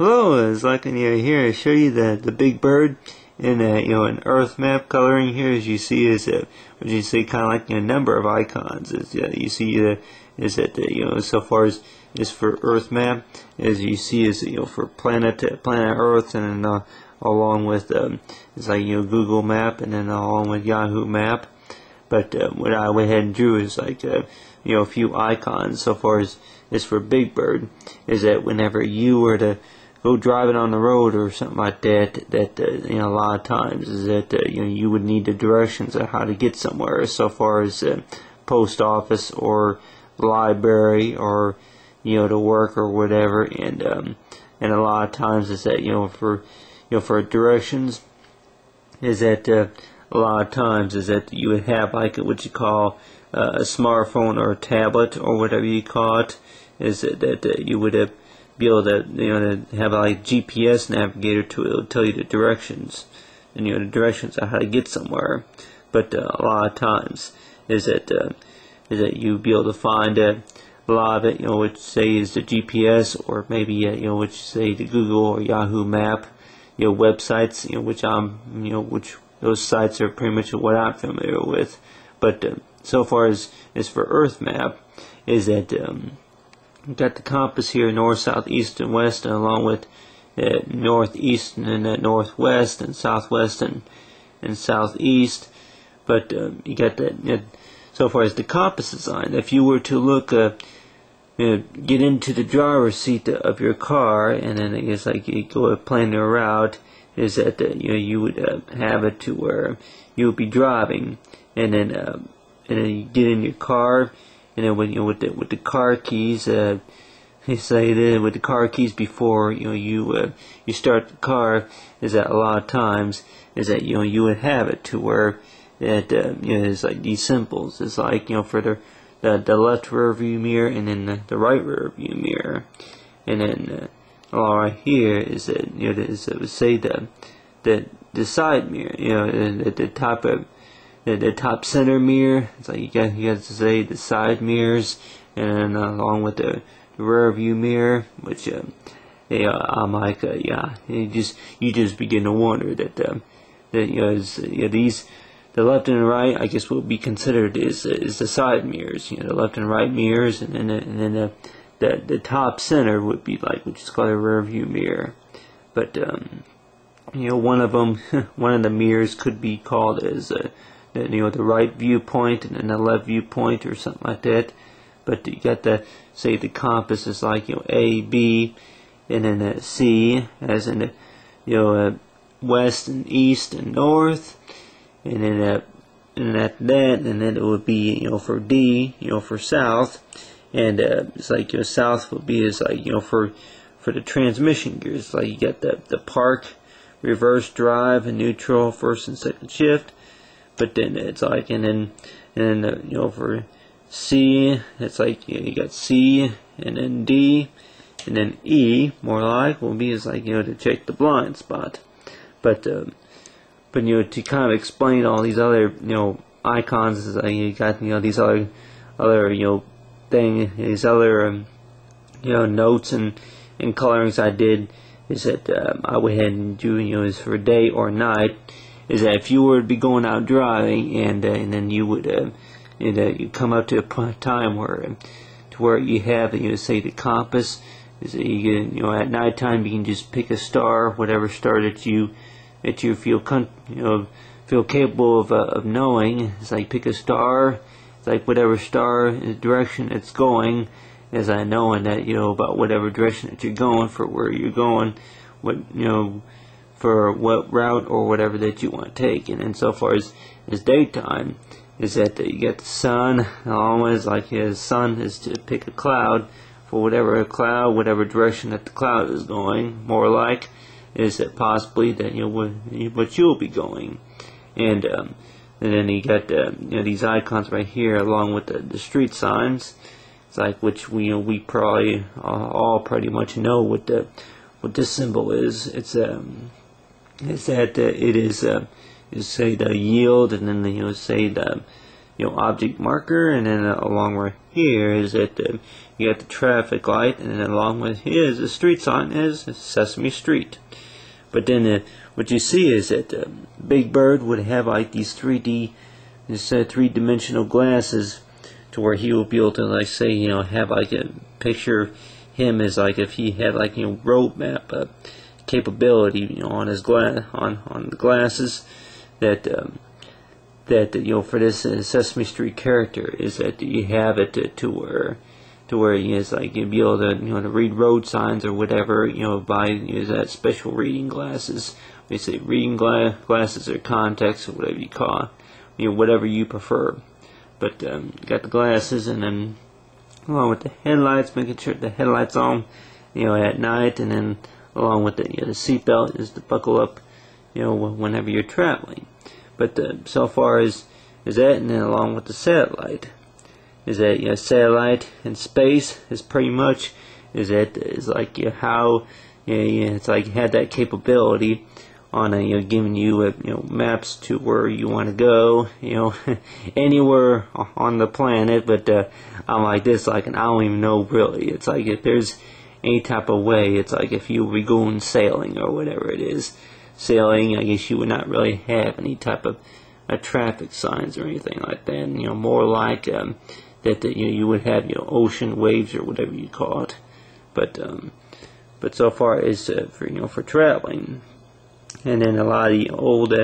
Hello, it's like here I show you the big bird in an Earth map coloring. Here, as you see, is what you see kind of like a number of icons. Is you see is that so far as for Earth map, as you see is for planet Earth, and then along with it's like Google Map, and then along with Yahoo Map. But what I went ahead and drew is like a few icons so far as for Big Bird. Is that whenever you were to go driving on the road or something like that, a lot of times is that you would need the directions of how to get somewhere, so far as post office or library or to work or whatever, and a lot of times is that for directions is that a lot of times is that you would have like what you call a smartphone or a tablet or whatever you call it, is that you would be able to to have like GPS navigator to tell you the directions, and the directions of how to get somewhere. But a lot of times is that you be able to find a lot of it, which say is the GPS, or maybe which say the Google or Yahoo Map, websites, which those sites are pretty much what I'm familiar with. But so far as for Earth map, is that we've got the compass here, north, south, east, and west, and along with northeast and northwest and southwest and southeast. But you got that. So far as the compass design, if you were to look, get into the driver's seat of your car, and then I guess like you go plan your route, is that you would have it to where you would be driving, and then you get in your car. And then when with the car keys, you say that with the car keys before you start the car, is that a lot of times is that you would have it to where that it's like these symbols. It's like for the left rear view mirror, and then the right rear view mirror, and then right here is that say the side mirror, the top of the top center mirror. It's like you got to say the side mirrors, and along with the rear view mirror, which I'm like you just begin to wonder that these the left and the right, I guess, will be considered is the side mirrors, the left and right mirrors, and then the top center would be like which is called a rear view mirror. But one of them, one of the mirrors could be called as the right viewpoint, and then the left viewpoint, or something like that. But you got the say the compass is like A, B, and then C, as in the west and east and north, and then and then it would be for D, for south, and it's like south would be is like for the transmission gears. Like you got the park, reverse drive, and neutral, first and second shift. But then it's like, and then for C, it's like you got C, and then D, and then E, more like will be is like to check the blind spot. But to kind of explain all these other icons, is like you got these other these other notes and colorings I did, is that I went ahead and do is for day or night. Is that if you were to be going out driving, and then you would you come up to a time where you have say the compass, is that you can, at nighttime you can just pick a star, whatever star that you feel feel capable of knowing. It's like pick a star. It's like whatever star direction it's going, as I knowing that about whatever direction that you're going, for where you're going, what for what route or whatever that you want to take. And then so far as daytime, is that you get the sun. Always like the sun is to pick a cloud, for whatever whatever direction that the cloud is going, more like is that possibly that what you'll be going. And then you got these icons right here, along with the street signs. It's like which we probably all pretty much know what this symbol is. It's that it is say the yield, and then say the object marker, and then along right here is that you got the traffic light, and then along with here is the street sign is Sesame Street. But then what you see is that Big Bird would have like these 3D, three-dimensional glasses, to where he will be able to, like, say, have like a picture him as like if he had like road map capability, on his on the glasses, that for this Sesame Street character is that you have it to where he is like you'd be able to to read road signs or whatever by that special reading glasses. We say reading glasses or contacts or whatever you call it, whatever you prefer. But got the glasses, and then along with the headlights, making sure the headlights on at night, and then along with the seatbelt is to buckle up whenever you're traveling. But so far as that, and then along with the satellite is that satellite in space is pretty much is like how it's like you had that capability on giving you maps to where you want to go anywhere on the planet. But I'm like this, like, and I don't even know really. It's like if there's any type of way, it's like if you were going sailing or whatever it is, sailing, I guess you would not really have any type of traffic signs or anything like that. More like that you would have ocean waves or whatever you call it. But so far as for traveling. And then a lot of the old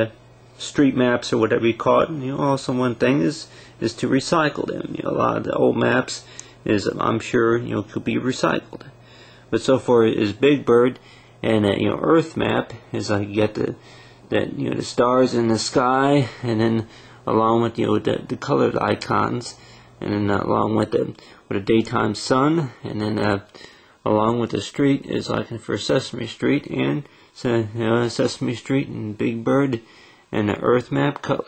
street maps or whatever you call it, also one thing is to recycle them. A lot of the old maps is, I'm sure, could be recycled. But so far as Big Bird and Earth map is like you got the stars in the sky, and then along with the colored icons, and then along with the daytime sun, and then along with the street is like for Sesame Street, and Sesame Street and Big Bird and the Earth map color.